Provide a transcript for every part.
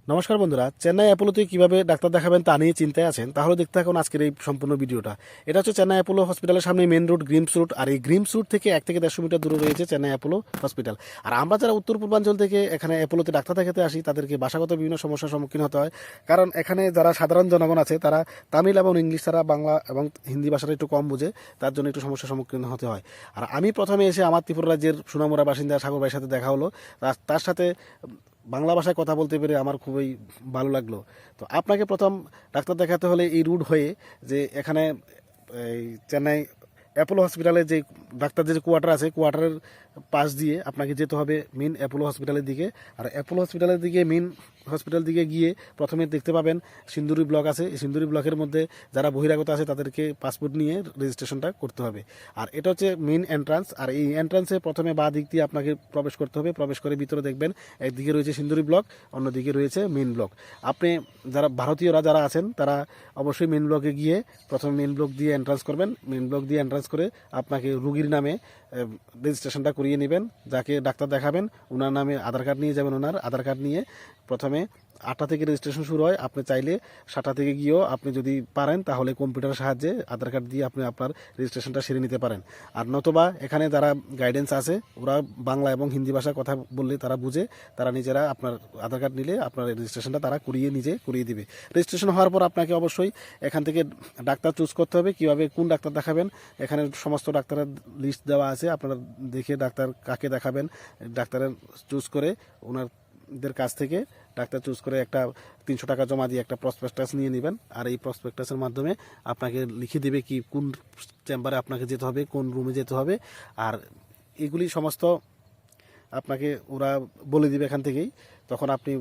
নমস্কার বন্ধুরা, চেন্নাই অ্যাপোলোতে কিভাবে ডাক্তার দেখাবেন তা নিয়ে চিন্তায় আছেন, তাহলে দেখতে থাকুন আজকের এই সম্পূর্ণ ভিডিওটা। এটা হচ্ছে চেন্নাই অ্যাপোলো হসপিটালের সামনে মেন রোড গ্রিমস রোড, আর এই গ্রিমস রোড থেকে 1 থেকে 150 মিটার দূরে রয়েছে চেন্নাই অ্যাপোলো হসপিটাল। আর আমরা যারা উত্তর পূর্বাঞ্চল থেকে এখানে অ্যাপোলোতে ডাক্তার দেখাতে আসি, তাদেরকে ভাষাগত বিভিন্ন সমস্যার সম্মুখীন হতে হয়। কারণ এখানে যারা সাধারণ জনগণ আছে তারা তামিল এবং ইংলিশ ছাড়া বাংলা এবং হিন্দি ভাষাটা একটু কম বুঝে, তার জন্য একটু সমস্যার সম্মুখীন হতে হয়। আর আমি প্রথমে এসে আমার ত্রিপুরা রাজ্যের সুনামুরা বাসিন্দা সাগর ভাইয়ের সাথে দেখা হলো। তার সাথে বাংলা ভাষায় কথা বলতে পেরে আমার খুবই ভালো লাগলো। তো আপনাকে প্রথম ডাক্তার দেখাতে হলে এই রুট হয়ে, যে এখানে এই চেন্নাই অ্যাপোলো হসপিটালের যে ডাক্তারদের যে কোয়ার্টার আছে, কোয়ার্টারের পাশ দিয়ে আপনাকে যেতে হবে মেন অ্যাপোলো হসপিটালের দিকে। আর অ্যাপোলো হসপিটালের দিকে মেন হসপিটাল দিকে গিয়ে প্রথমে দেখতে পাবেন সিন্দুরি ব্লক আছে। এই সিন্দুরি ব্লকের মধ্যে যারা বহিরাগত আছে তাদেরকে পাসপোর্ট নিয়ে রেজিস্ট্রেশনটা করতে হবে। আর এটা হচ্ছে মেন এন্ট্রান্স। আর এই এন্ট্রান্সে প্রথমে বাঁ দিক দিয়ে আপনাকে প্রবেশ করতে হবে। প্রবেশ করে ভিতরে দেখবেন একদিকে রয়েছে সিন্দুরি ব্লক, অন্যদিকে রয়েছে মেন ব্লক। আপনি যারা ভারতীয়রা যারা আছেন তারা অবশ্যই মেন ব্লকে গিয়ে প্রথমে মেন ব্লক দিয়ে এন্ট্রান্স করবেন। মেন ব্লক দিয়ে এন্ট্রান্স করে আপনাকে রুগীর নামে রেজিস্ট্রেশনটা করিয়ে নেবেন। যাকে ডাক্তার দেখাবেন ওনার নামে আধার কার্ড নিয়ে যাবেন। ওনার আধার কার্ড নিয়ে প্রথমে 8টা থেকে রেজিস্ট্রেশন শুরু হয়। আপনি চাইলে 7টা থেকে গিয়েও আপনি যদি পারেন তাহলে কম্পিউটারের সাহায্যে আধার কার্ড দিয়ে আপনি আপনার রেজিস্ট্রেশনটা সেরে নিতে পারেন। আর নতুবা এখানে যারা গাইডেন্স আছে ওরা বাংলা এবং হিন্দি ভাষায় কথা বললে তারা বুঝে, তারা নিজেরা আপনার আধার কার্ড নিলে আপনার রেজিস্ট্রেশনটা তারা করিয়ে দিবে। রেজিস্ট্রেশন হওয়ার পর আপনাকে অবশ্যই এখান থেকে ডাক্তার চুজ করতে হবে। কীভাবে কোন ডাক্তার দেখাবেন এখানে সমস্ত ডাক্তারের লিস্ট দেওয়া আছে। আপনারা দেখে ডাক্তার কাকে দেখাবেন ডাক্তারের চুজ করে ওনাদের কাছ থেকে ডাক্তার চুজ করে একটা 300 টাকা জমা দিয়ে একটা প্রসপেক্টাস নিয়ে নেবেন। আর এই প্রসপেক্টাসের মাধ্যমে আপনাকে লিখে দেবে কি কোন চেম্বারে আপনাকে যেতে হবে, কোন রুমে যেতে হবে। আর এগুলি সমস্ত আপনাকে ওরা বলে দিবে এখান থেকেই। তখন আপনি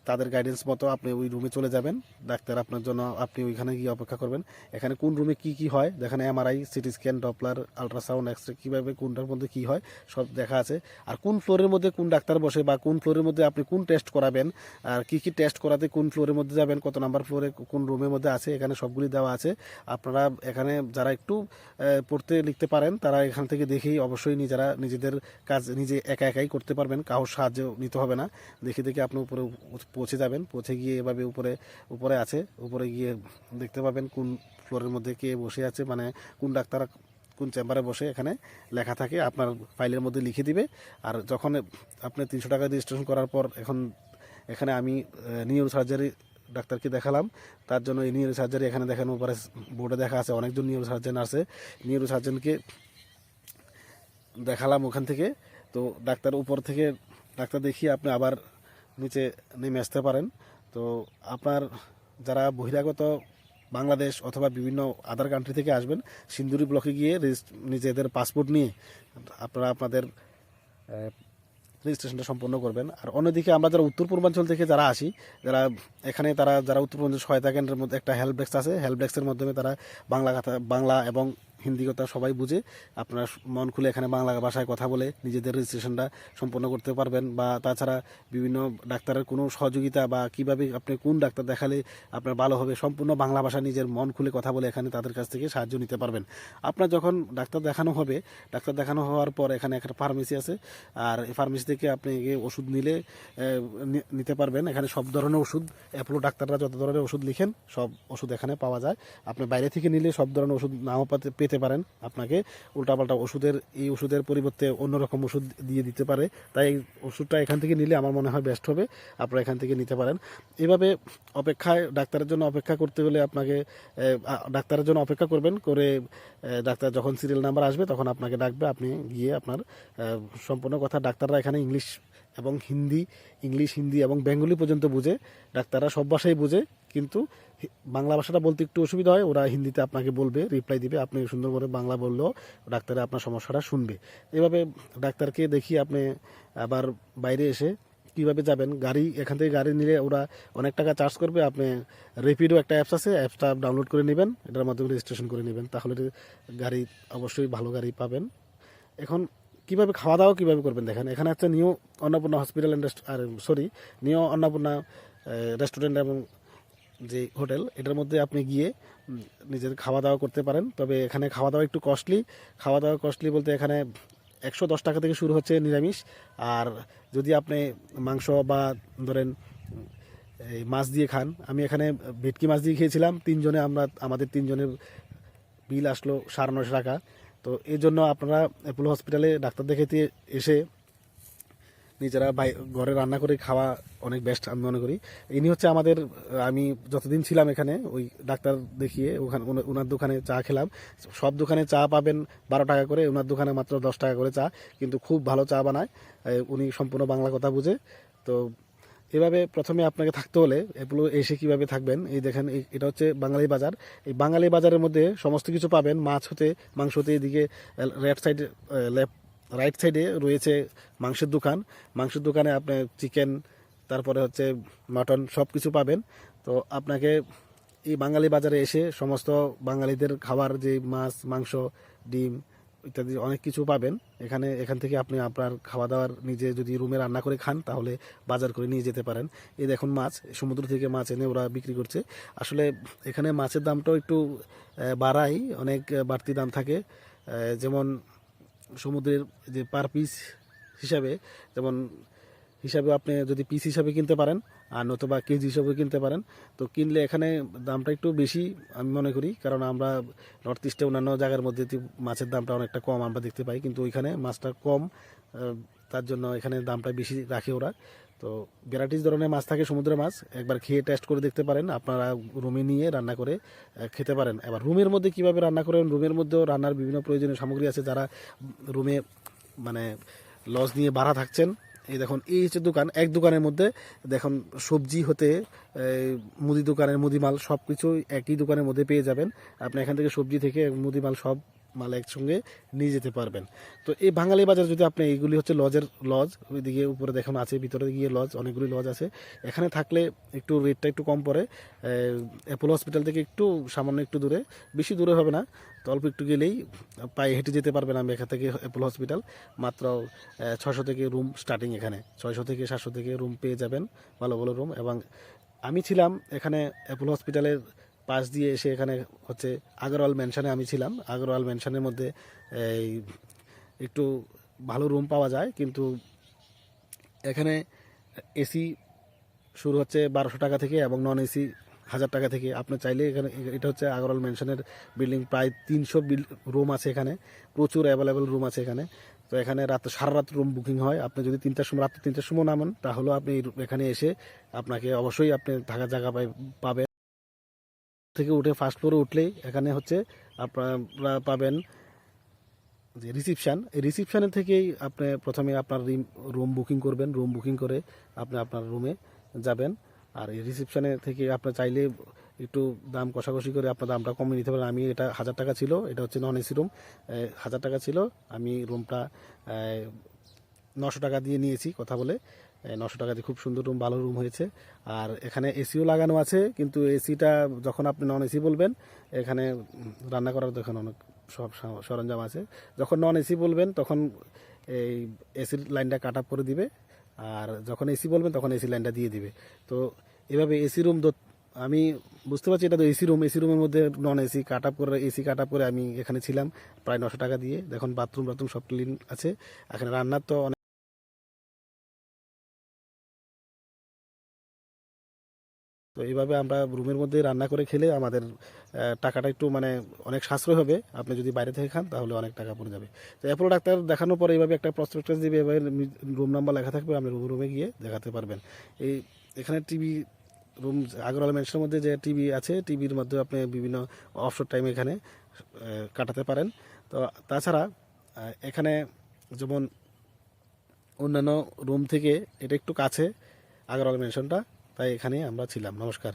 তাদের গাইডেন্স মতো আপনি ওই রুমে চলে যাবেন। ডাক্তার আপনার জন্য, আপনি ওইখানে গিয়ে অপেক্ষা করবেন। এখানে কোন রুমে কি হয় দেখেন, MRI, CT scan, Doppler, ultrasound, X ray, কীভাবে কোনটার মধ্যে কী হয় সব দেখা আছে। আর কোন ফ্লোরের মধ্যে কোন ডাক্তার বসে বা কোন ফ্লোরের মধ্যে আপনি কোন টেস্ট করাবেন, আর কি টেস্ট করাতে কোন ফ্লোরের মধ্যে যাবেন, কত নাম্বার ফ্লোরে কোন রুমের মধ্যে আছে, এখানে সবগুলি দেওয়া আছে। আপনারা এখানে যারা একটু পড়তে লিখতে পারেন তারা এখান থেকে দেখেই অবশ্যই নিজেদের কাজ নিজে একাই করতে পারবেন। কারোর সাহায্য নিতে হবে না। দেখে আপনি উপরে পৌঁছে যাবেন। পৌঁছে গিয়ে এভাবে উপরে আছে, উপরে গিয়ে দেখতে পাবেন কোন ফ্লোরের মধ্যে কে বসে আছে, মানে কোন ডাক্তার কোন চেম্বারে বসে এখানে লেখা থাকে, আপনার ফাইলের মধ্যে লিখে দিবে। আর যখন আপনি 300 টাকা রেজিস্ট্রেশন করার পর এখানে আমি নিউরো সার্জারি ডাক্তারকে দেখালাম। তার জন্য এই নিউরো সার্জারি এখানে দেখানো উপরে বোর্ডে দেখা আছে, অনেকজন নিউরো সার্জন আছে। নিউরো সার্জনকে দেখালাম ওখান থেকে। তো ডাক্তার উপর থেকে ডাক্তার দেখিয়ে আপনি আবার নিচে নেমে আসতে পারেন। তো আপনার যারা বহিরাগত বাংলাদেশ অথবা বিভিন্ন আদার কান্ট্রি থেকে আসবেন, সিন্দুরি ব্লকে গিয়ে নিজেদের পাসপোর্ট নিয়ে আপনারা আপনাদের রেজিস্ট্রেশনটা সম্পন্ন করবেন। আর অন্যদিকে আমরা যারা উত্তর পূর্বাঞ্চল থেকে যারা আসি, যারা উত্তর পূর্বাঞ্চল সহায়তা কেন্দ্রের মধ্যে একটা হেল্প ডেস্ক আছে। হেল্প ডেস্কের মাধ্যমে তারা বাংলা এবং হিন্দি কথা সবাই বুঝে। আপনারা মন খুলে এখানে বাংলা ভাষায় কথা বলে নিজেদের রেজিস্ট্রেশনটা সম্পন্ন করতে পারবেন। বা তাছাড়া বিভিন্ন ডাক্তারের কোনো সহযোগিতা বা কিভাবে আপনি কোন ডাক্তার দেখালে আপনার ভালো হবে, সম্পূর্ণ বাংলা ভাষা নিজের মন খুলে কথা বলে এখানে তাদের কাছ থেকে সাহায্য নিতে পারবেন। আপনার যখন ডাক্তার দেখানো হবে, ডাক্তার দেখানো হওয়ার পর এখানে একটা ফার্মেসি আছে। আর এই ফার্মেসি থেকে আপনি ওষুধ নিতে পারবেন। এখানে সব ধরনের ওষুধ, অ্যাপোলো ডাক্তাররা যত ধরনের ওষুধ লিখেন সব ওষুধ এখানে পাওয়া যায়। আপনি বাইরে থেকে নিলে সব ধরনের ওষুধ নাও পেতে পারেন। আপনাকে উল্টাপাল্টা এই ওষুধের পরিবর্তে অন্যরকম ওষুধ দিয়ে দিতে পারে। তাই এই ওষুধটা এখান থেকে নিলে আমার মনে হয় বেস্ট হবে। আপনারা এখান থেকে নিতে পারেন। এভাবে ডাক্তারের জন্য অপেক্ষা করতে হলে আপনাকে ডাক্তারের জন্য অপেক্ষা করবেন। ডাক্তার যখন সিরিয়াল নাম্বার আসবে তখন আপনাকে ডাকবে। আপনি গিয়ে আপনার সম্পূর্ণ কথা, ডাক্তাররা এখানে ইংলিশ হিন্দি এবং বেঙ্গলি পর্যন্ত বুঝে। ডাক্তাররা সব ভাষাই বুঝে, কিন্তু বাংলা ভাষাটা বলতে একটু অসুবিধা হয়। ওরা হিন্দিতে আপনাকে বলবে, রিপ্লাই দিবে। আপনি সুন্দর করে বাংলা বললেও ডাক্তারে আপনার সমস্যাটা শুনবে। এভাবে ডাক্তারকে দেখিয়ে আপনি আবার বাইরে এসে কীভাবে যাবেন, এখান থেকে গাড়ি নিলে ওরা অনেক টাকা চার্জ করবে। আপনি রেপিডো একটা অ্যাপস আছে, অ্যাপসটা ডাউনলোড করে নেবেন, এটার মাধ্যমে রেজিস্ট্রেশন করে নেবেন। তাহলে গাড়ি অবশ্যই ভালো গাড়ি পাবেন। এখন কীভাবে খাওয়া দাওয়া কীভাবে করবেন দেখেন, এখানে একটা new Annapurna hospital new Annapurna restaurant এবং যে হোটেল, এটার মধ্যে আপনি গিয়ে নিজের খাওয়া দাওয়া করতে পারেন। তবে এখানে খাওয়া দাওয়া একটু কস্টলি বলতে এখানে 110 টাকা থেকে শুরু হচ্ছে নিরামিষ। আর যদি আপনি মাংস বা ধরেন এই মাছ দিয়ে খান। আমি এখানে ভেটকি মাছ দিয়ে খেয়েছিলাম, আমাদের তিনজনের বিল আসলো 950 টাকা। তো এই জন্য আপনারা অ্যাপোলো হসপিটালে ডাক্তার দেখাতে এসে নিজেরা ঘরে রান্না করে খাওয়া অনেক বেস্ট আমি মনে করি। ইনি হচ্ছে আমাদের, আমি যতদিন ছিলাম এখানে ওই ডাক্তার দেখিয়ে ওখানে ওনার দোকানে চা খেলাম। সব দোকানে চা পাবেন 12 টাকা করে, ওনার দোকানে মাত্র 10 টাকা করে চা, কিন্তু খুব ভালো চা বানায়। উনি সম্পূর্ণ বাংলা কথা বুঝে। তো এভাবে প্রথমে আপনাকে থাকতে হলে এগুলো এসে কিভাবে থাকবেন, এই দেখেন এটা হচ্ছে বাঙালি বাজার। এই বাঙালি বাজারের মধ্যে সমস্ত কিছু পাবেন, মাছ হতে মাংস হতে। এদিকে রাইট সাইডে রয়েছে মাংসের দোকান। মাংসের দোকানে আপনি চিকেন, তারপরে হচ্ছে মাটন, সব কিছু পাবেন। তো আপনাকে এই বাঙালি বাজারে এসে সমস্ত বাঙালিদের খাবার, যে মাছ, মাংস, ডিম ইত্যাদি অনেক কিছু পাবেন এখান থেকে আপনি আপনার খাওয়া দাওয়ার নিজে যদি রুমে রান্না করে খান, তাহলে বাজার করে নিয়ে যেতে পারেন। এই দেখুন মাছ, সমুদ্র থেকে মাছ এনে ওরা বিক্রি করছে। আসলে এখানে মাছের দামটাও একটু বাড়াই, অনেক বাড়তি দাম থাকে। যেমন সমুদ্রের যে পার পিস হিসাবে, যেমন হিসাবে আপনি যদি পিস হিসাবে কিনতে পারেন, আর নতুবা কেজি হিসাবে কিনতে পারেন। তো কিনলে এখানে দামটা একটু বেশি আমি মনে করি, কারণ আমরা নর্থ ইস্টে অন্যান্য জায়গার মধ্যে মাছের দামটা অনেকটা কম আমরা দেখতে পাই, কিন্তু ওইখানে মাছটা কম, তার জন্য এখানে দামটা বেশি রাখে ওরা। তো ভ্যারাইটিস ধরনের মাছ থাকে, সমুদ্রের মাছ একবার খেয়ে টেস্ট করে দেখতে পারেন, আপনারা রুমে নিয়ে রান্না করে খেতে পারেন। এবার রুমের মধ্যে কিভাবে রান্না করেন, রুমের মধ্যেও রান্নার বিভিন্ন প্রয়োজনীয় সামগ্রী আছে। যারা রুমে মানে লজ নিয়ে ভাড়া থাকছেন, এই দেখুন এই হচ্ছে দোকান, এক দোকানের মধ্যে দেখুন সবজি হতে মুদি দোকানের মুদিমাল সব কিছু একই দোকানের মধ্যে পেয়ে যাবেন। আপনি এখান থেকে সবজি থেকে মুদিমাল সব মাল একসঙ্গে নিয়ে যেতে পারবেন। তো এই বাঙালি বাজার যদি আপনি, এইগুলি হচ্ছে লজ, ওইদিকে উপরে দেখুন আছে, ভিতরে গিয়ে লজ, অনেকগুলি লজ আছে। এখানে থাকলে একটু রেটটা একটু কম পড়ে। অ্যাপোলো হসপিটাল থেকে একটু সামান্য একটু দূরে, বেশি দূরে হবে না, তো অল্প একটু গেলেই পায়ে হেঁটে যেতে পারবেন। আমি এখান থেকে অ্যাপোলো হসপিটাল মাত্র 600 থেকে রুম স্টার্টিং, এখানে 600 থেকে 700 থেকে রুম পেয়ে যাবেন, ভালো ভালো রুম। এবং আমি ছিলাম এখানে অ্যাপোলো হসপিটালের পাশ দিয়ে এসে, এখানে হচ্ছে আগরওয়াল ম্যানশনে আমি ছিলাম। আগরওয়াল ম্যানশনের মধ্যে এই একটু ভালো রুম পাওয়া যায়, কিন্তু এখানে এসি শুরু হচ্ছে 1200 টাকা থেকে এবং নন এসি 1000 টাকা থেকে। আপনি চাইলে এখানে, এটা হচ্ছে আগরওয়াল ম্যানশনের বিল্ডিং, প্রায় 300 রুম আছে এখানে, প্রচুর অ্যাভেলেবেল রুম আছে এখানে। তো এখানে সারা রাত রুম বুকিং হয়। আপনি যদি রাত্রে 3টার সময় নামেন, তাহলেও আপনি এখানে এসে আপনাকে অবশ্যই আপনি থাকার জায়গা পাবেন। থেকে উঠে ফার্স্ট ফ্লোরে উঠলেই এখানে হচ্ছে আপনারা পাবেন যে রিসিপশান। এই রিসিপশানের থেকেই আপনি প্রথমে আপনার রুম বুকিং করবেন, রুম বুকিং করে আপনি আপনার রুমে যাবেন। আর এই রিসিপশানে থেকে আপনি চাইলে একটু দাম কষাকষি করে আপনার দামটা কমিয়ে নিতে পারেন। আমি এটা 1000 টাকা ছিল, এটা হচ্ছে নন এসি রুম, 1000 টাকা ছিল। আমি রুমটা 900 টাকা দিয়ে নিয়েছি কথা বলে। 900 টাকা দিয়ে খুব সুন্দর রুম, ভালো রুম হয়েছে। আর এখানে এসিও লাগানো আছে, কিন্তু এসিটা যখন আপনি নন এসি বলবেন, এখানে রান্না করার দেখেন অনেক সব সরঞ্জাম আছে। যখন নন এসি বলবেন তখন এই এসির লাইনটা কাট আপ করে দিবে, আর যখন এসি বলবেন তখন এসি লাইনটা দিয়ে দিবে। তো এভাবে এসি রুম আমি বুঝতে পারছি এটা তো এসি রুম, এসি রুমের মধ্যে নন এসি কাট আপ করে, এসি কাট আপ করে আমি এখানে ছিলাম প্রায় 900 টাকা দিয়ে। দেখুন বাথরুম সব ক্লিন আছে। এখানে রান্নার তো তো এইভাবে আমরা রুমের মধ্যে রান্না করে খেলে আমাদের টাকাটা একটু মানে অনেক সাশ্রয় হবে। আপনি যদি বাইরে থেকে খান তাহলে অনেক টাকা পড়ে যাবে। তো অ্যাপোলো ডাক্তার দেখানোর পরে এইভাবে একটা প্রসপেক্টাস দিবে, এভাবে রুম নাম্বার লেখা থাকবে, আপনি রুমে গিয়ে দেখাতে পারবেন। এখানে টিভি রুম, আগরওয়ালা ম্যানশনের মধ্যে যে টিভি আছে, টিভির মধ্যে আপনি বিভিন্ন অবসর টাইম এখানে কাটাতে পারেন। তো তাছাড়া এখানে যেমন অন্যান্য রুম থেকে এটা একটু কাছে আগরওয়ালা ম্যানশনটা, তাই এখানে আমরা ছিলাম। নমস্কার।